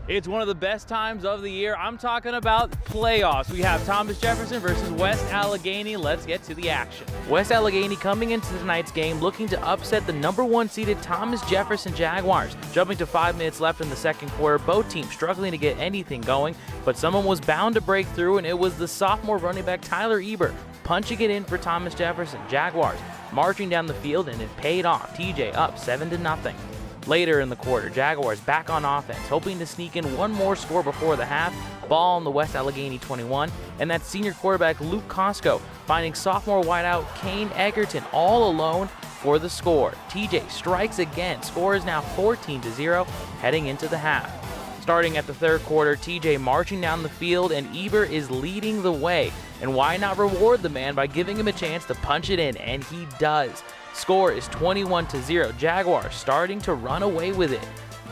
It's one of the best times of the year. I'm talking about playoffs. We have Thomas Jefferson versus West Allegheny. Let's get to the action. West Allegheny coming into tonight's game looking to upset the #1 seeded Thomas Jefferson Jaguars. Jumping to 5 minutes left in the second quarter, both teams struggling to get anything going, but someone was bound to break through, and it was the sophomore running back Tyler Eber punching it in for Thomas Jefferson. Jaguars marching down the field, and it paid off. TJ up 7-0. Later in the quarter, Jaguars back on offense, hoping to sneak in one more score before the half. Ball on the West Allegheny 21, and that's senior quarterback Luke Costco finding sophomore wideout Kane Egerton all alone for the score. TJ strikes again. Score is now 14-0 heading into the half. Starting at the third quarter, TJ marching down the field, and Eber is leading the way. And why not reward the man by giving him a chance to punch it in? And he does. Score is 21-0. Jaguars starting to run away with it.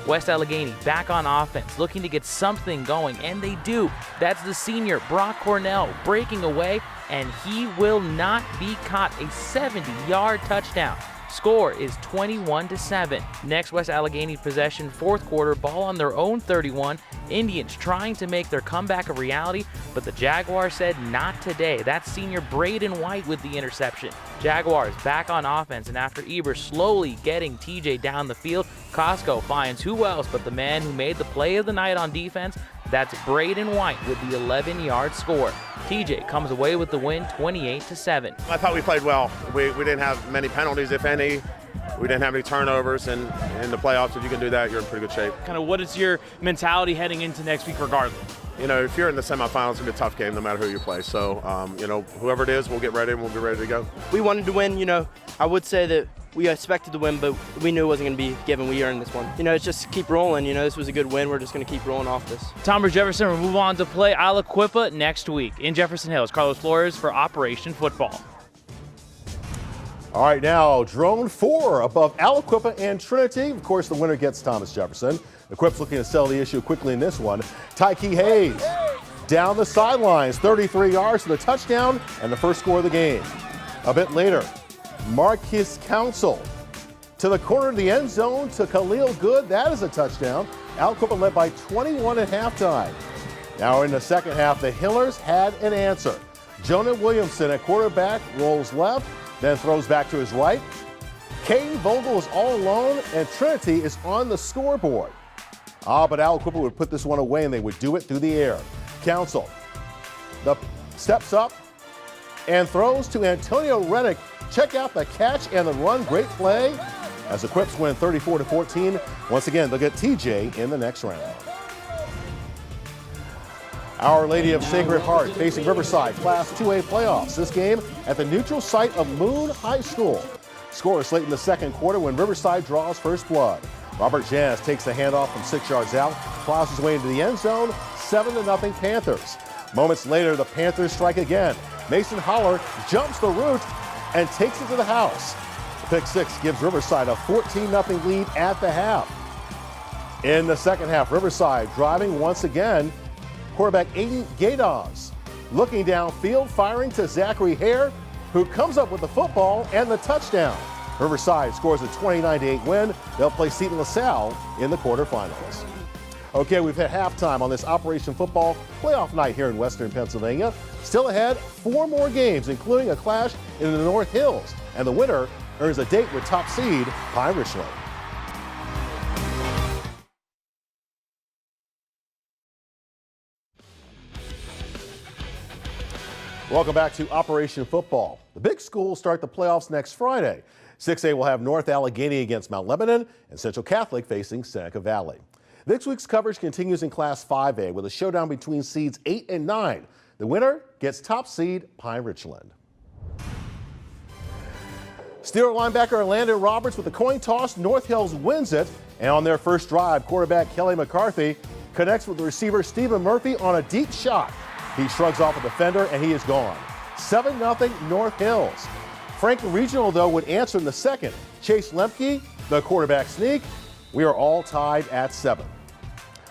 West Allegheny back on offense, looking to get something going, and they do. That's the senior Brock Cornell breaking away, and he will not be caught. A 70-yard touchdown. Score is 21-7. Next West Allegheny possession, fourth quarter, ball on their own 31. Indians trying to make their comeback a reality, but the Jaguars said not today. That's senior Braden White with the interception. Jaguars back on offense, and after Eber slowly getting TJ down the field, Costco finds who else but the man who made the play of the night on defense. That's Braden White with the 11-yard score. TJ comes away with the win 28-7. I thought we played well. We didn't have many penalties, if any. We didn't have any turnovers, and in the playoffs, if you can do that, you're in pretty good shape. Kind of what is your mentality heading into next week regardless? You know, if you're in the semifinals, it's going to be a tough game no matter who you play. So, you know, whoever it is, we'll get ready and we'll be ready to go. We wanted to win. You know, I would say that we expected to win, but we knew it wasn't going to be given. We earned this one. You know, it's just keep rolling. You know, this was a good win. We're just going to keep rolling off this. Thomas Jefferson will move on to play Aliquippa next week. In Jefferson Hills, Carlos Flores for Operation Football. All right, now drone 4 above Aliquippa and Trinity. Of course, the winner gets Thomas Jefferson. The Quips looking to settle the issue quickly in this one. Tyke Hayes down the sidelines, 33 yards for the touchdown and the first score of the game. A bit later, Marquis Council to the corner of the end zone to Khalil Good. That is a touchdown. Aliquippa led by 21 at halftime. Now in the second half, the Hillers had an answer. Jonah Williamson at quarterback rolls left, then throws back to his right. Caden Vogel is all alone, and Trinity is on the scoreboard. But Aliquippa would put this one away, and they would do it through the air. Council steps up and throws to Antonio Reddick. Check out the catch and the run. Great play as the Quips win 34-14. Once again, they'll get TJ in the next round. Our Lady of Sacred Heart facing Riverside Class 2A playoffs. This game at the neutral site of Moon High School. Score is late in the second quarter when Riverside draws first blood. Robert Jazz takes the handoff from 6 yards out, plows his way into the end zone, 7-0 Panthers. Moments later, the Panthers strike again. Mason Holler jumps the route and takes it to the house. The pick six gives Riverside a 14-0 lead at the half. In the second half, Riverside driving once again. Quarterback Aiden Gaydons looking downfield, firing to Zachary Hare, who comes up with the football and the touchdown. Riverside scores a 29-8 win. They'll play Seton LaSalle in the quarterfinals. Okay, we've hit halftime on this Operation Football playoff night here in Western Pennsylvania. Still ahead, 4 more games, including a clash in the North Hills. And the winner earns a date with top seed Pine Richland. Welcome back to Operation Football. The big schools start the playoffs next Friday. 6A will have North Allegheny against Mount Lebanon and Central Catholic facing Seneca Valley. This week's coverage continues in Class 5A with a showdown between seeds 8 and 9. The winner gets top seed Pine Richland. Steeler linebacker Landon Roberts with the coin toss. North Hills wins it. And on their first drive, quarterback Kelly McCarthy connects with the receiver Stephen Murphy on a deep shot. He shrugs off a defender, and he is gone. 7-0 North Hills. Franklin Regional, though, would answer in the second. Chase Lemke, the quarterback sneak. We are all tied at 7.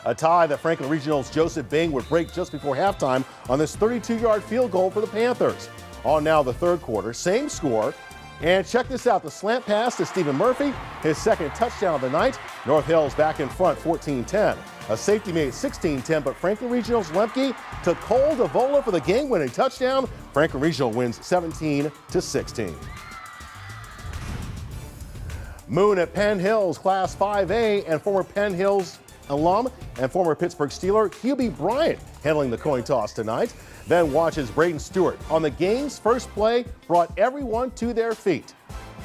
A tie that Franklin Regional's Joseph Bing would break just before halftime on this 32-yard field goal for the Panthers. On now the third quarter, same score. And check this out, the slant pass to Stephen Murphy, his second touchdown of the night. North Hills back in front, 14-10. A safety made it 16-10, but Franklin Regional's Lemke to Cole DeVola for the game-winning touchdown. Franklin Regional wins 17-16. Moon at Penn Hills, Class 5A, and former Penn Hills alum and former Pittsburgh Steeler Hubie Bryant handling the coin toss tonight. Then watches Braden Stewart on the game's first play, brought everyone to their feet.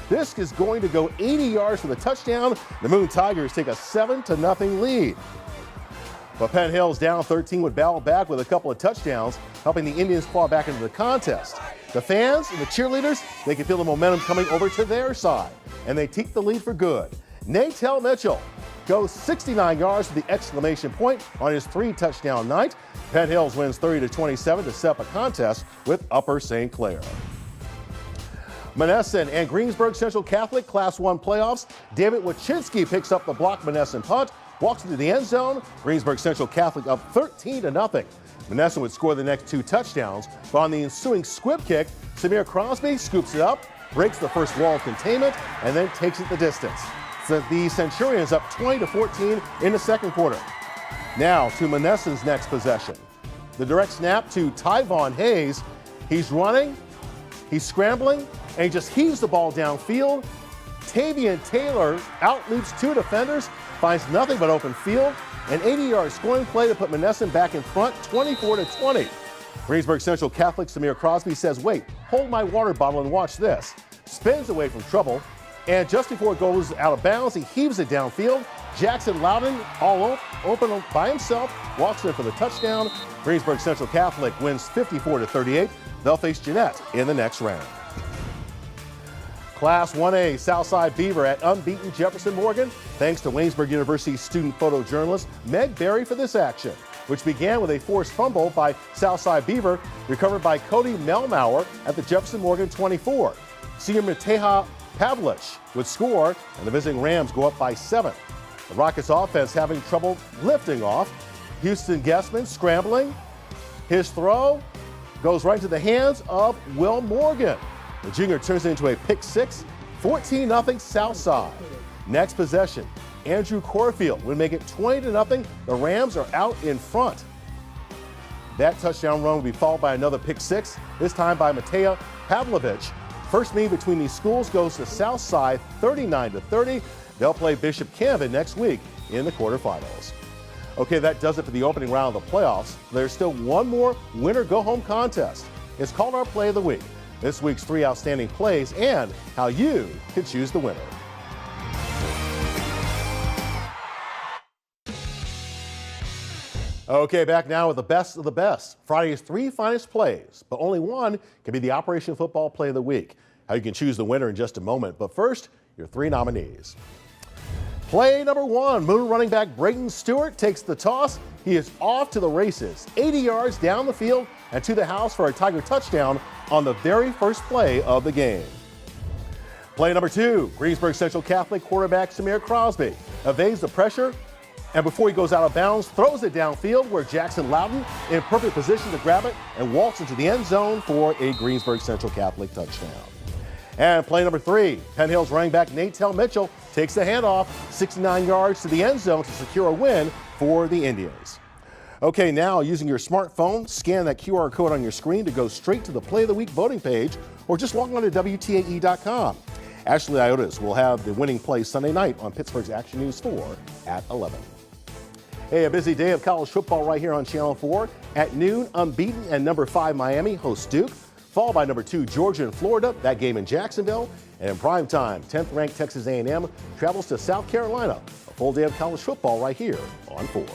This is going to go 80 yards for the touchdown. The Moon Tigers take a 7-0 lead. But Penn Hills down 13 would battle back with a couple of touchdowns, helping the Indians claw back into the contest. The fans and the cheerleaders, they can feel the momentum coming over to their side, and they take the lead for good. Natel Mitchell goes 69 yards to the exclamation point on his 3-touchdown night. Penn Hills wins 30-27 to set up a contest with Upper St. Clair. Monessen and Greensburg Central Catholic Class 1 playoffs. David Wachinski picks up the block Monessen punt, walks into the end zone. Greensburg Central Catholic up 13-0. Monessen would score the next 2 touchdowns, but on the ensuing squib kick, Samir Crosby scoops it up, breaks the first wall of containment, and then takes it the distance. So the Centurions up 20-14 in the second quarter. Now to Monessen's next possession. The direct snap to Tyvon Hayes. He's running, he's scrambling, and he just heaves the ball downfield. Tavian Taylor outleaps 2 defenders, finds nothing but open field. An 80-yard scoring play to put Monessen back in front, 24-20. Greensburg Central Catholic Samir Crosby says, "Wait, hold my water bottle and watch this." Spins away from trouble, and just before it goes out of bounds, he heaves it downfield. Jackson Loudon, all open by himself, walks in for the touchdown. Greensburg Central Catholic wins 54-38. They'll face Jeanette in the next round. Class 1A Southside Beaver at unbeaten Jefferson Morgan, thanks to Waynesburg University student photojournalist Meg Berry for this action, which began with a forced fumble by Southside Beaver, recovered by Cody Melmauer at the Jefferson Morgan 24. Senior Mateja Pavlich would score, and the visiting Rams go up by 7. The Rockets offense having trouble lifting off. Houston Guessman scrambling. His throw goes right into the hands of Will Morgan. The junior turns it into a pick 6, 14-0 Southside. Next possession, Andrew Corfield would make it 20-0. The Rams are out in front. That touchdown run will be followed by another pick 6, this time by Mateja Pavlovich. First meet between these schools goes to Southside 39-30. They'll play Bishop Canevin next week in the quarterfinals. Okay, that does it for the opening round of the playoffs. There's still one more winner-go-home contest. It's called our Play of the Week. This week's 3 outstanding plays and how you can choose the winner. Okay, back now with the best of the best. Friday's 3 finest plays, but only one can be the Operation Football Play of the Week. How you can choose the winner in just a moment, but first, your 3 nominees. Play number 1, Moon running back Braden Stewart takes the toss. He is off to the races, 80 yards down the field and to the house for a Tiger touchdown on the very first play of the game. Play number 2, Greensburg Central Catholic quarterback Samir Crosby evades the pressure, and before he goes out of bounds, throws it downfield where Jackson Loudon in perfect position to grab it and walks into the end zone for a Greensburg Central Catholic touchdown. And play number 3, Penn Hills running back Natel Mitchell takes the handoff 69 yards to the end zone to secure a win for the Indians. Okay, now using your smartphone, scan that QR code on your screen to go straight to the Play of the Week voting page, or just log on to WTAE.com. Ashley Iotis will have the winning play Sunday night on Pittsburgh's Action News 4 at 11. Hey, a busy day of college football right here on Channel 4. At noon, unbeaten and number 5 Miami hosts Duke, followed by number 2 Georgia and Florida, that game in Jacksonville. And in prime time, 10th ranked Texas A&M travels to South Carolina. A full day of college football right here on 4.